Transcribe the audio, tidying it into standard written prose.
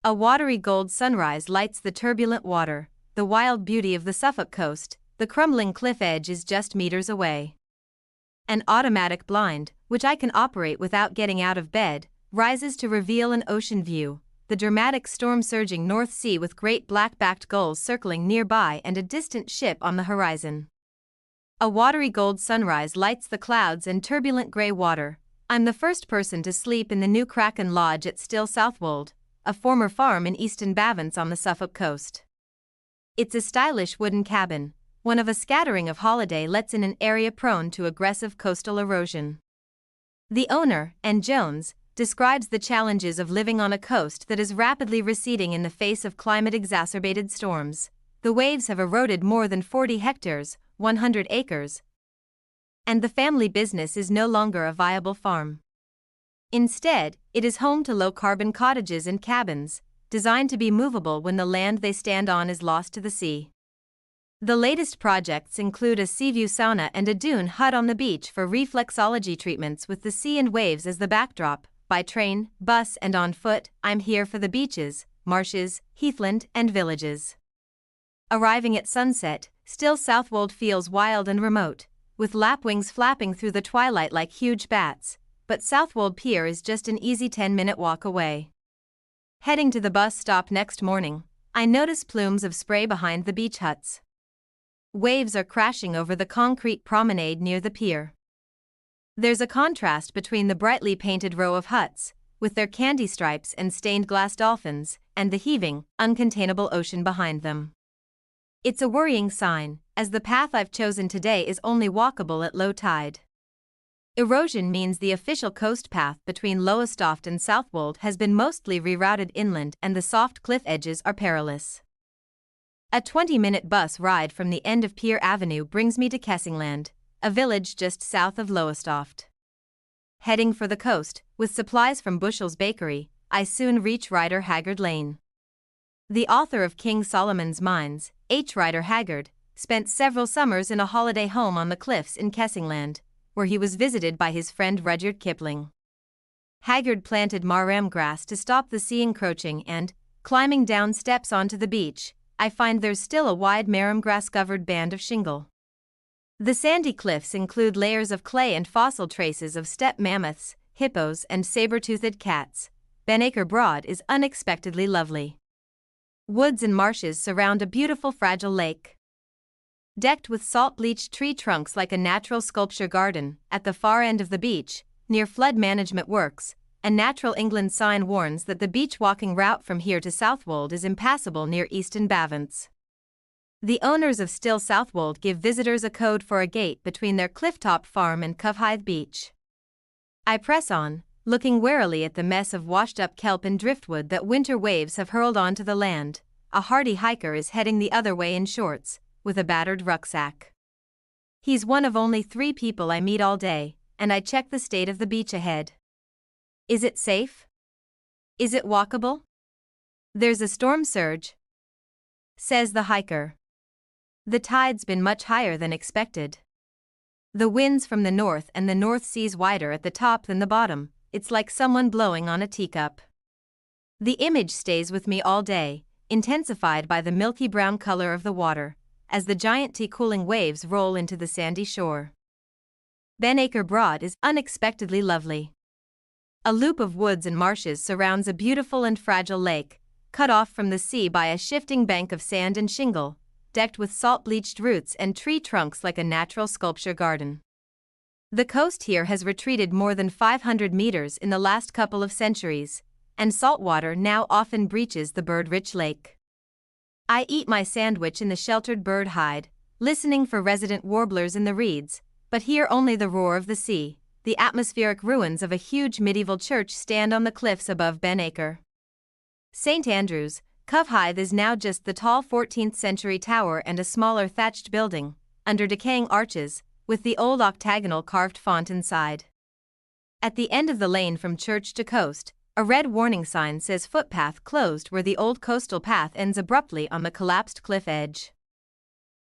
A watery gold sunrise lights the turbulent water, the wild beauty of the Suffolk coast. The crumbling cliff edge is just meters away. An automatic blind, which I can operate without getting out of bed, rises to reveal an ocean view, the dramatic storm surging North Sea with great black-backed gulls circling nearby and a distant ship on the horizon. A watery gold sunrise lights the clouds and turbulent grey water. I'm the first person to sleep in the new Kraken Lodge at Still Southwold, a former farm in Easton Bavance on the Suffolk coast. It's a stylish wooden cabin, one of a scattering of holiday lets in an area prone to aggressive coastal erosion. The owner, N. Jones, describes the challenges of living on a coast that is rapidly receding in the face of climate-exacerbated storms. The waves have eroded more than 40 hectares, 100 acres, and the family business is no longer a viable farm. Instead, it is home to low-carbon cottages and cabins, designed to be movable when the land they stand on is lost to the sea. The latest projects include a seaview sauna and a dune hut on the beach for reflexology treatments with the sea and waves as the backdrop. By train, bus and on foot, I'm here for the beaches, marshes, heathland and villages. Arriving at sunset, Still Southwold feels wild and remote, with lapwings flapping through the twilight like huge bats, but Southwold Pier is just an easy 10-minute walk away. Heading to the bus stop next morning, I notice plumes of spray behind the beach huts. Waves are crashing over the concrete promenade near the pier. There's a contrast between the brightly painted row of huts, with their candy stripes and stained glass dolphins, and the heaving, uncontainable ocean behind them. It's a worrying sign, as the path I've chosen today is only walkable at low tide. Erosion means the official coast path between Lowestoft and Southwold has been mostly rerouted inland and the soft cliff edges are perilous. A 20-minute bus ride from the end of Pier Avenue brings me to Kessingland, a village just south of Lowestoft. Heading for the coast, with supplies from Bushel's Bakery, I soon reach Rider Haggard Lane. The author of King Solomon's Mines, H. Rider Haggard, spent several summers in a holiday home on the cliffs in Kessingland, where he was visited by his friend Rudyard Kipling. Haggard planted marram grass to stop the sea encroaching and, climbing down steps onto the beach, I find there's still a wide marram grass-covered band of shingle. The sandy cliffs include layers of clay and fossil traces of steppe mammoths, hippos and saber-toothed cats. Benacre Broad is unexpectedly lovely. Woods and marshes surround a beautiful fragile lake. Decked with salt-bleached tree trunks like a natural sculpture garden, at the far end of the beach, near flood management works, a Natural England sign warns that the beach-walking route from here to Southwold is impassable near Easton Bavance. The owners of Still Southwold give visitors a code for a gate between their clifftop farm and Covehithe Beach. I press on, looking warily at the mess of washed-up kelp and driftwood that winter waves have hurled onto the land. A hardy hiker is heading the other way in shorts, with a battered rucksack. He's one of only 3 people I meet all day, and I check the state of the beach ahead. Is it safe? Is it walkable? There's a storm surge, says the hiker. The tide's been much higher than expected. The wind's from the north and the North Sea's wider at the top than the bottom. It's like someone blowing on a teacup. The image stays with me all day, intensified by the milky brown color of the water, as the giant tea-cooling waves roll into the sandy shore. Benacre Broad is unexpectedly lovely. A loop of woods and marshes surrounds a beautiful and fragile lake, cut off from the sea by a shifting bank of sand and shingle, decked with salt-bleached roots and tree trunks like a natural sculpture garden. The coast here has retreated more than 500 meters in the last couple of centuries, and saltwater now often breaches the bird-rich lake. I eat my sandwich in the sheltered bird hide, listening for resident warblers in the reeds, but hear only the roar of the sea. The atmospheric ruins of a huge medieval church stand on the cliffs above Benacre. St. Andrew's, Covehithe is now just the tall 14th-century tower and a smaller thatched building, under decaying arches, with the old octagonal carved font inside. At the end of the lane from church to coast, a red warning sign says footpath closed where the old coastal path ends abruptly on the collapsed cliff edge.